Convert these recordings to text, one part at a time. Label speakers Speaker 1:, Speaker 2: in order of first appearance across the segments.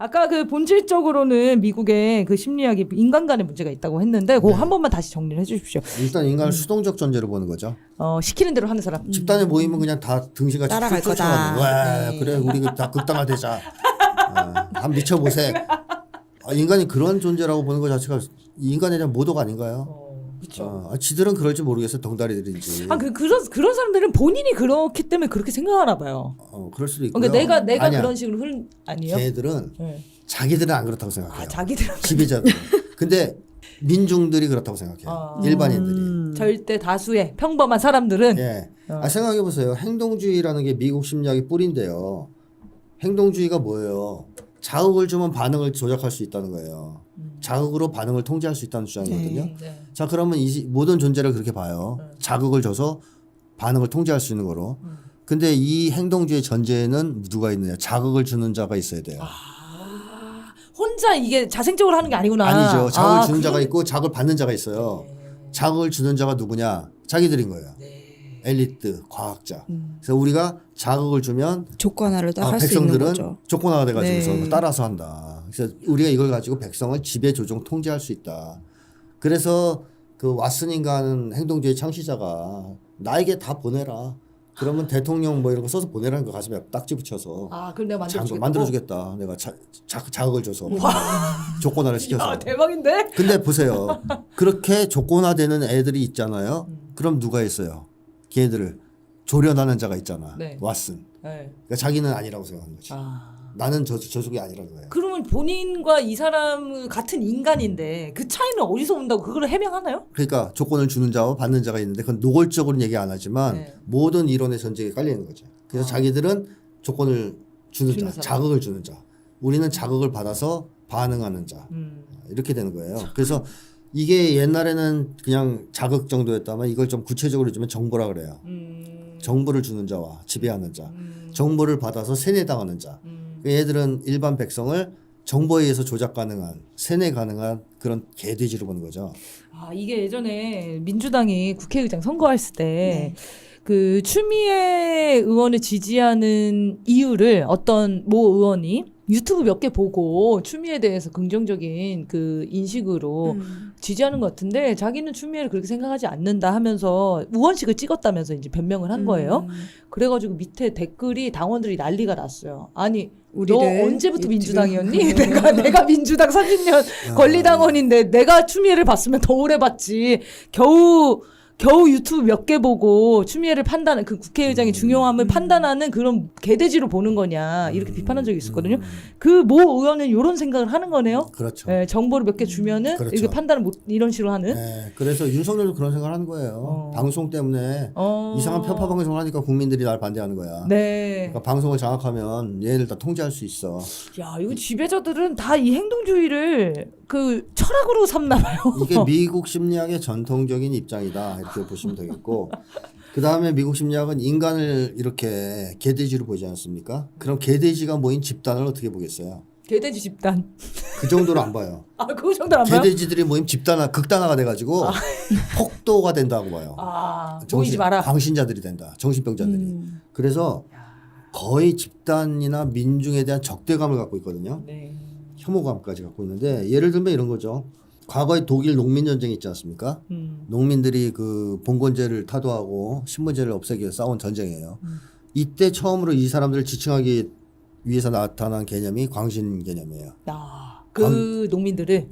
Speaker 1: 아까 그 본질적으로는 미국의 그 심리학이 인간 간의 문제가 있다고 했는데 그거 한 번만 다시 정리를 해주십시오.
Speaker 2: 일단 인간을 수동적 전제로 보는 거죠.
Speaker 1: 시키는 대로 하는 사람.
Speaker 2: 집단에 모이면 그냥 다 등신같이
Speaker 3: 따라갈 거다.
Speaker 2: 와,
Speaker 3: 네.
Speaker 2: 그래 우리 다 극단화되자. 한번 미쳐보세. 인간이 그런 존재라고 보는 것 자체가 인간에 대한 모독 아닌가요?
Speaker 1: 그렇죠.
Speaker 2: 지들은 그럴지 모르겠어요. 덩다리들인지.
Speaker 1: 그런 사람들은 본인이 그렇기 때문에 그렇게 생각하나 봐요.
Speaker 2: 그럴 수도 있고요.
Speaker 1: 그러니까 내가
Speaker 2: 아니야.
Speaker 1: 그런 식으로 아니에요?
Speaker 2: 걔들은
Speaker 1: 네.
Speaker 2: 자기들은 안 그렇다고 생각해요.
Speaker 1: 자기들은
Speaker 2: 지배자들. 근데 민중들이 그렇다고 생각해요. 일반인들이.
Speaker 1: 절대 다수의 평범한 사람들은
Speaker 2: 예. 생각해 보세요. 행동주의라는 게 미국 심리학의 뿌리인데요. 행동주의가 뭐예요? 자극을 주면 반응을 조작할 수 있다는 거예요. 자극으로 반응을 통제할 수 있다는 주장이거든요.
Speaker 1: 네.
Speaker 2: 자, 그러면 이 모든 존재를 그렇게 봐요. 자극을 줘서 반응을 통제할 수 있는 거로. 근데 이 행동주의 전제에는 누가 있느냐? 자극을 주는 자가 있어야 돼요.
Speaker 1: 혼자 이게 자생적으로 하는 게 아니구나.
Speaker 2: 아니죠. 자극을 주는 자가 있고 자극을 받는 자가 있어요. 자극을 주는 자가 누구냐? 자기들인 거예요. 엘리트, 과학자. 그래서 우리가 자극을 주면
Speaker 3: 조건화를 할 수 있는
Speaker 2: 백성들은
Speaker 3: 거죠.
Speaker 2: 조건화가 돼가지고
Speaker 3: 네.
Speaker 2: 따라서 한다. 그래서 우리가 이걸 가지고 백성을 지배, 조종, 통제할 수 있다. 그래서 그 왓슨인가 하는 행동주의 창시자가 나에게 다 보내라. 그러면 대통령 뭐 이런 거 써서 보내라는 거 가슴에 딱지 붙여서
Speaker 1: 그럼 내가
Speaker 2: 만들어주겠다. 내가 자극을 줘서 조건화를 시켜서.
Speaker 1: 대박인데?
Speaker 2: 근데 보세요. 그렇게 조건화되는 애들이 있잖아요. 그럼 누가 있어요? 걔들을 조련하는 자가 있잖아.
Speaker 1: 네.
Speaker 2: 왓슨.
Speaker 1: 네.
Speaker 2: 그러니까 자기는 아니라고 생각하는 거지. 나는 저쪽이 아니라는 거예요.
Speaker 1: 그러면 본인과 이 사람 같은 인간인데 그 차이는 어디서 온다고 그걸 해명하나요?
Speaker 2: 그러니까 조건을 주는 자와 받는 자가 있는데 그건 노골적으로는 얘기 안 하지만
Speaker 1: 네.
Speaker 2: 모든 이론의 전제에 깔려 있는 거죠. 그래서 자기들은 조건을 주는 자,
Speaker 1: 사람.
Speaker 2: 자극을 주는 자. 우리는 자극을 받아서 반응하는 자. 이렇게 되는 거예요. 그래서 이게 옛날에는 그냥 자극 정도였다면 이걸 좀 구체적으로 주면 정보라 그래요. 정보를 주는 자와 지배하는 자. 정보를 받아서 세뇌당하는 자. 얘들은 일반 백성을 정보에 의해서 조작 가능한, 세뇌 가능한 그런 개돼지로 보는 거죠.
Speaker 1: 이게 예전에 민주당이 국회의장 선거했을 때 그 추미애 의원을 지지하는 이유를 어떤 모 의원이 유튜브 몇 개 보고 추미애에 대해서 긍정적인 그 인식으로 지지하는 것 같은데 자기는 추미애를 그렇게 생각하지 않는다 하면서 우원식을 찍었다면서 이제 변명을 한 거예요. 그래가지고 밑에 댓글이 당원들이 난리가 났어요. 아니 너 언제부터 민주당이었니? 내가 민주당 30년 권리당원인데 내가 추미애를 봤으면 더 오래 봤지. 겨우 유튜브 몇 개 보고 추미애를 판단하는 그 국회의장의 중요함을 판단하는 그런 개돼지로 보는 거냐 이렇게 비판한 적이 있었거든요. 그 모 의원은 이런 생각을 하는 거네요.
Speaker 2: 그렇죠.
Speaker 1: 네, 정보를 몇 개 주면은
Speaker 2: 그렇죠.
Speaker 1: 이렇게 판단을 못 이런 식으로 하는.
Speaker 2: 네, 그래서 윤석열도 그런 생각을 하는 거예요. 방송 때문에 이상한 편파 방송을 하니까 국민들이 날 반대하는 거야.
Speaker 1: 네.
Speaker 2: 그러니까 방송을 장악하면 얘를 다 통제할 수 있어.
Speaker 1: 야, 이거 지배자들은 다 이 행동주의를 그 철학으로 삼나 봐요.
Speaker 2: 이게 미국 심리학의 전통적인 입장이다 이렇게 보시면 되겠고 그 다음에 미국 심리학은 인간을 이렇게 개돼지로 보지 않습니까? 그럼 개돼지가 모인 집단을 어떻게 보겠어요?
Speaker 1: 개돼지 집단.
Speaker 2: 그 정도로 안 봐요.
Speaker 1: 그 정도 안 봐요?
Speaker 2: 개돼지들이 모임 극단화가 돼가지고 폭도가 된다고 봐요.
Speaker 1: 모이지 마라.
Speaker 2: 광신자들이 된다. 정신병자들이. 그래서 거의 집단이나 민중에 대한 적대감을 갖고 있거든요.
Speaker 1: 네.
Speaker 2: 혐오감까지 갖고 있는데 예를 들면 이런 거죠. 과거에 독일 농민 전쟁이 있지 않습니까? 농민들이 그 봉건제를 타도하고 신분제를 없애기 위해 싸운 전쟁이에요. 이때 처음으로 이 사람들을 지칭하기 위해서 나타난 개념이 광신 개념이에요.
Speaker 1: 농민들을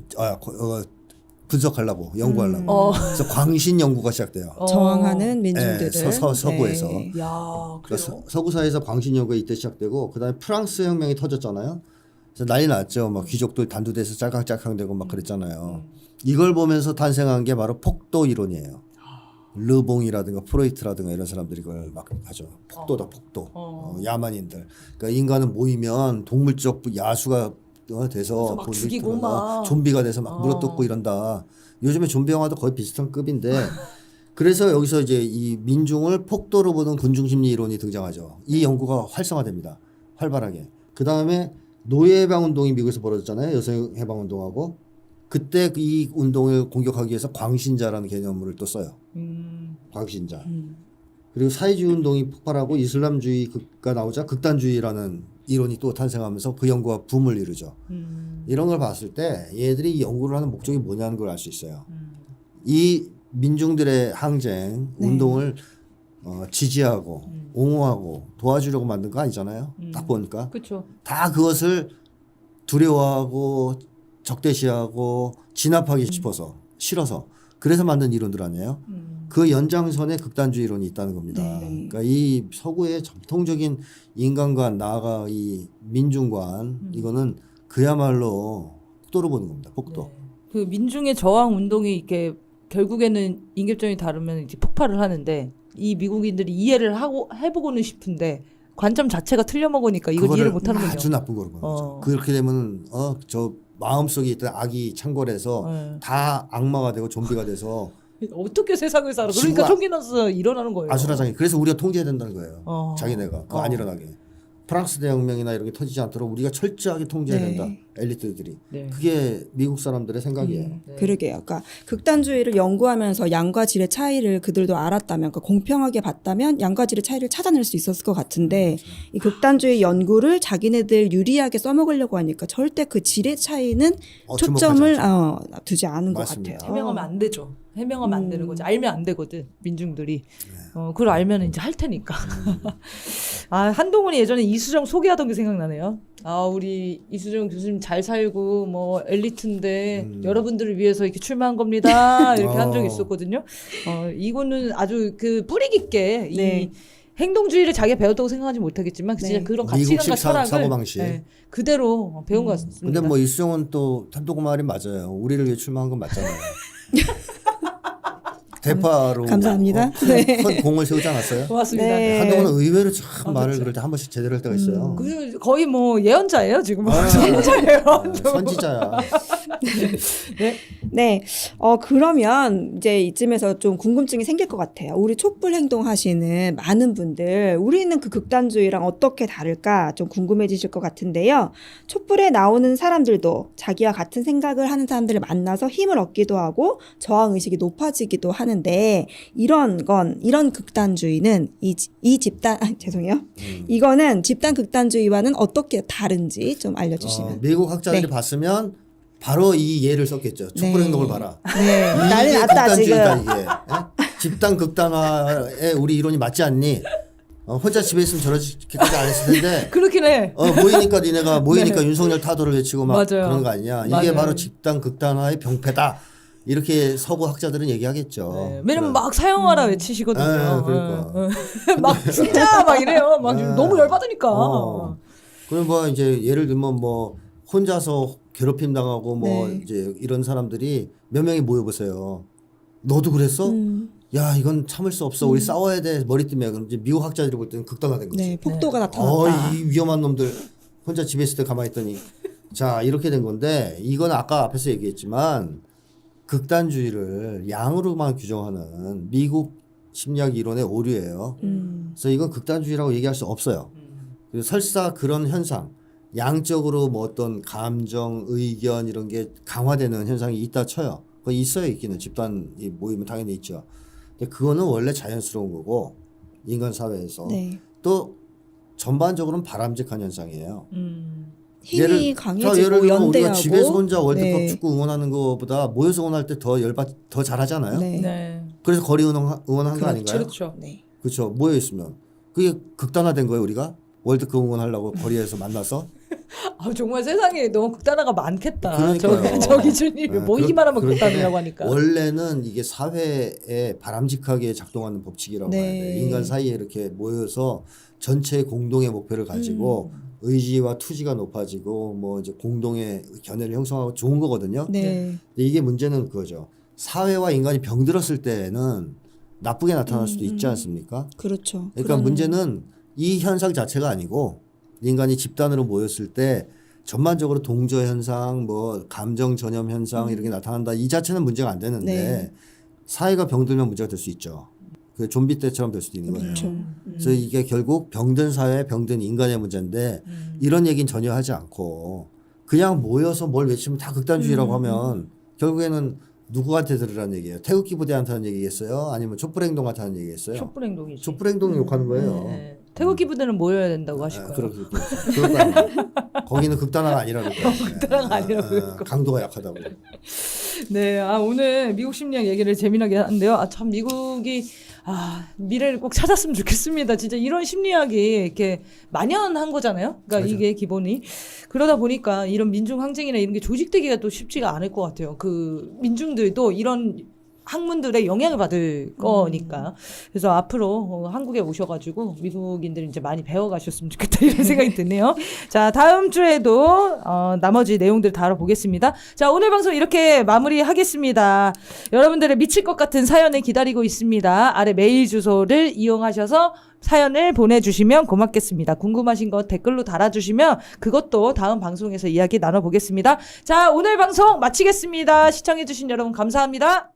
Speaker 2: 분석하려고 연구하려고. 그래서 광신 연구가 시작돼요.
Speaker 3: 저항하는 민중들을
Speaker 2: 서구에서.
Speaker 3: 네.
Speaker 1: 야,
Speaker 2: 그러니까 서구 사회에서 광신 연구가 이때 시작되고 그다음에 프랑스 혁명이 터졌잖아요. 그래서 난리 났죠. 막 귀족들 단두대에서 짤캉짤캉대고 막 그랬잖아요. 이걸 보면서 탄생한 게 바로 폭도 이론이에요. 르봉이라든가 프로이트라든가 이런 사람들이 이걸 막 하죠. 폭도다 폭도. 야만인들. 그러니까 인간은 모이면 동물적 야수가 돼서
Speaker 1: 막 죽이고 막
Speaker 2: 좀비가 돼서 막 물어뜯고 이런다. 요즘에 좀비 영화도 거의 비슷한 급인데 그래서 여기서 이제 이 민중을 폭도로 보는 군중심리 이론이 등장하죠. 이 연구가 활성화됩니다. 활발하게. 그 다음에 노예해방운동이 미국에서 벌어졌잖아요. 여성해방운동하고. 그때 이 운동을 공격하기 위해서 광신자라는 개념을 또 써요. 광신자. 그리고 사회주의 운동이 폭발하고 이슬람주의가 나오자 극단주의라는 이론이 또 탄생하면서 그 연구가 붐을 이루죠. 이런 걸 봤을 때 얘들이 이 연구를 하는 목적이 뭐냐는 걸 알 수 있어요. 이 민중들의 항쟁 운동을 지지하고 옹호하고 도와주려고 만든 거 아니잖아요. 딱 보니까
Speaker 1: 그렇죠.
Speaker 2: 다 그것을 두려워하고 적대시하고 진압하기 싶어서 싫어서 그래서 만든 이론들 아니에요. 그 연장선에 극단주의 이론이 있다는 겁니다.
Speaker 3: 네.
Speaker 2: 그러니까 이 서구의 전통적인 인간관 나아가 이 민중관 이거는 그야말로 폭도로 보는 겁니다. 폭도.
Speaker 1: 네. 그 민중의 저항 운동이 이렇게 결국에는 인격점이 다르면 이제 폭발을 하는데 이 미국인들이 이해를 하고 해보고는 싶은데 관점 자체가 틀려 먹으니까 이걸
Speaker 2: 그거를
Speaker 1: 이해를 못하는군요.
Speaker 2: 아주 나쁜 거로 보는 거죠. 그렇게 되면 저 마음속에 있던 악이 창궐해서
Speaker 1: 네.
Speaker 2: 다 악마가 되고 좀비가 돼서
Speaker 1: 어떻게 세상을 살아? 그러니까
Speaker 2: 지구가
Speaker 1: 총기 나서 일어나는 거예요.
Speaker 2: 아수라장이. 그래서 우리가 통제해야 된다는 거예요. 자기네가 그거 안 일어나게. 프랑스 대혁명이나 이런 게 터지지 않도록 우리가 철저하게 통제해야
Speaker 3: 네.
Speaker 2: 된다. 엘리트들이.
Speaker 1: 네.
Speaker 2: 그게 미국 사람들의 생각이에요.
Speaker 1: 네.
Speaker 3: 그러게요. 그러니까 극단주의를 연구하면서 양과 질의 차이를 그들도 알았다면, 그러니까 공평하게 봤다면 양과 질의 차이를 찾아낼 수 있었을 것 같은데 이 극단주의 연구를 자기네들 유리하게 써먹으려고 하니까 절대 그 질의 차이는 초점을 두지 않은
Speaker 2: 맞습니다.
Speaker 3: 것 같아요.
Speaker 1: 해명하면 안 되죠. 해명하면 안 되는 거지. 알면 안 되거든. 민중들이. 그걸 알면 이제 할 테니까. 아, 한동훈이 예전에 이수정 소개하던 게 생각나네요. 아, 우리 이수정 교수님 잘 살고 뭐 엘리트인데 여러분들을 위해서 이렇게 출마한 겁니다. 이렇게 한 적이 있었거든요. 이거는 아주 그 뿌리 깊게
Speaker 3: 네.
Speaker 1: 이 행동주의를 자기가 배웠다고 생각하지 못하겠지만 진짜
Speaker 3: 네.
Speaker 1: 그런
Speaker 2: 미국식
Speaker 1: 가치관과 철학을
Speaker 2: 사고방식.
Speaker 1: 그대로 배운 것 같습니다.
Speaker 2: 근데 뭐 이수정은 또 한동훈 말이 맞아요. 우리를 위해 출마한 건 맞잖아요. 대파로
Speaker 3: 감사합니다.
Speaker 2: 큰 공을 세우지 않았어요?
Speaker 1: 고맙습니다.
Speaker 3: 네.
Speaker 2: 한동훈은 의외로 참 말을
Speaker 1: 그렇죠.
Speaker 2: 그럴 때 한 번씩 제대로 할 때가 있어요.
Speaker 1: 그 거의 뭐 예언자예요 지금.
Speaker 2: 아,
Speaker 1: 선자예요.
Speaker 2: 선지자야.
Speaker 3: 네. 그러면 이제 이쯤에서 좀 궁금증이 생길 것 같아요. 우리 촛불 행동 하시는 많은 분들, 우리는 그 극단주의랑 어떻게 다를까 좀 궁금해지실 것 같은데요. 촛불에 나오는 사람들도 자기와 같은 생각을 하는 사람들을 만나서 힘을 얻기도 하고 저항의식이 높아지기도 하는데 이런 극단주의는 이 집단, 죄송해요. 이거는 집단 극단주의와는 어떻게 다른지 좀 알려주시면.
Speaker 2: 미국 학자들이
Speaker 3: 네.
Speaker 2: 봤으면 바로 이 예를 썼겠죠. 촛불
Speaker 3: 네.
Speaker 2: 행동을 봐라.
Speaker 3: 네. 난리
Speaker 2: 이게
Speaker 3: 났다
Speaker 2: 극단주의다
Speaker 3: 지금.
Speaker 2: 이게. 예? 집단 극단화에 우리 이론이 맞지 않니? 혼자 집에 있으면 저렇게까지 안 했을 텐데
Speaker 1: 그렇긴 해.
Speaker 2: 모이니까 니네가 모이니까 윤석열 타도를 외치고 막
Speaker 1: 맞아요.
Speaker 2: 그런 거 아니냐. 이게
Speaker 1: 맞아요.
Speaker 2: 바로 집단 극단화의 병폐다. 이렇게 서구 학자들은 얘기하겠죠.
Speaker 1: 네. 왜냐면 막 사형하라 외치시거든요.
Speaker 2: 그러니까.
Speaker 1: 막 진짜 막 이래요. 막 너무 열받으니까.
Speaker 2: 그럼 뭐 이제 예를 들면 뭐 혼자서 괴롭힘 당하고 뭐
Speaker 3: 네.
Speaker 2: 이제 이런 사람들이 몇 명이 모여보세요. 너도 그랬어? 야 이건 참을 수 없어. 우리 싸워야 돼. 머리 뜨면 그럼 이제 미국 학자들이 볼 때는 극단화된 거지.
Speaker 3: 네, 폭도가 나타났다.
Speaker 2: 이 위험한 놈들 혼자 집에 있을 때 가만히 있더니 자 이렇게 된 건데 이건 아까 앞에서 얘기했지만 극단주의를 양으로만 규정하는 미국 심리학 이론의 오류예요. 그래서 이건 극단주의라고 얘기할 수 없어요. 그래서 설사 그런 현상 양적으로 뭐 어떤 감정, 의견 이런 게 강화되는 현상이 있다 쳐요. 그거 있어요, 있기는. 집단이 모이면 당연히 있죠. 근데 그거는 원래 자연스러운 거고 인간 사회에서
Speaker 3: 네.
Speaker 2: 또 전반적으로는 바람직한 현상이에요.
Speaker 3: 힘이
Speaker 2: 자,
Speaker 3: 강해지고
Speaker 2: 예를 들면
Speaker 3: 연대하고.
Speaker 2: 우리가 집에서 혼자 월드컵
Speaker 3: 네.
Speaker 2: 축구 응원하는 것보다 모여서 응원할 때 더 잘하잖아요.
Speaker 3: 네.
Speaker 1: 네.
Speaker 2: 그래서 거리 응원한 거 아닌가요?
Speaker 1: 그렇죠.
Speaker 3: 네.
Speaker 2: 그렇죠. 모여 있으면 그게 극단화된 거예요, 우리가 월드컵 응원하려고 거리에서 만나서.
Speaker 1: 아, 정말 세상에 너무 극단화가 많겠다.
Speaker 2: 그러니까요.
Speaker 1: 저 기준이
Speaker 2: 네,
Speaker 1: 모이기만 하면
Speaker 2: 그렇기
Speaker 1: 극단이라고
Speaker 2: 때문에
Speaker 1: 하니까.
Speaker 2: 원래는 이게 사회에 바람직하게 작동하는 법칙이라고
Speaker 3: 네.
Speaker 2: 봐야 돼요. 인간 사이에 이렇게 모여서 전체의 공동의 목표를 가지고 의지와 투지가 높아지고 뭐 이제 공동의 견해를 형성하고 좋은 거거든요.
Speaker 3: 네.
Speaker 2: 근데 이게 문제는 그거죠. 사회와 인간이 병들었을 때는 나쁘게 나타날 수도 있지 않습니까?
Speaker 3: 그렇죠.
Speaker 2: 그러니까
Speaker 3: 그런-
Speaker 2: 문제는 이 현상 자체가 아니고 인간이 집단으로 모였을 때 전반적으로 동조 현상, 뭐 감정 전염 현상 이렇게 나타난다. 이 자체는 문제가 안 되는데
Speaker 3: 네.
Speaker 2: 사회가 병들면 문제가 될 수 있죠. 그 좀비 때처럼 될 수도 있는 거예요.
Speaker 3: 그렇죠.
Speaker 2: 그래서 이게 결국 병든 사회, 병든 인간의 문제인데 이런 얘기는 전혀 하지 않고 그냥 모여서 뭘 외치면 다 극단주의라고 하면 결국에는 누구한테 들으라는 얘기예요? 태극기 부대한테 하는 얘기겠어요? 아니면 촛불행동한테 하는 얘기겠어요?
Speaker 1: 촛불 행동이지.
Speaker 2: 촛불행동 욕하는 거예요.
Speaker 1: 네. 태극기 부대는 모여야 된다고 하실 거예요.
Speaker 2: 그렇다. 거기는 극단화가 아니라고.
Speaker 1: 극단화가 아니라고.
Speaker 2: 강도가 약하다고.
Speaker 1: 네, 오늘 미국 심리학 얘기를 재미나게 하는데요. 참 미국이 미래를 꼭 찾았으면 좋겠습니다. 진짜 이런 심리학이 이렇게 만연한 거잖아요. 그러니까
Speaker 2: 맞아.
Speaker 1: 이게 기본이. 그러다 보니까 이런 민중 항쟁이나 이런 게 조직되기가 또 쉽지가 않을 것 같아요. 그 민중들도 이런 학문들의 영향을 받을 거니까. 그래서 앞으로 한국에 오셔가지고 미국인들 이제 많이 배워가셨으면 좋겠다 이런 생각이 드네요. 자, 다음 주에도 나머지 내용들 다뤄보겠습니다. 자, 오늘 방송 이렇게 마무리하겠습니다. 여러분들의 미칠 것 같은 사연을 기다리고 있습니다. 아래 메일 주소를 이용하셔서 사연을 보내주시면 고맙겠습니다. 궁금하신 거 댓글로 달아주시면 그것도 다음 방송에서 이야기 나눠보겠습니다. 자, 오늘 방송 마치겠습니다. 시청해주신 여러분 감사합니다.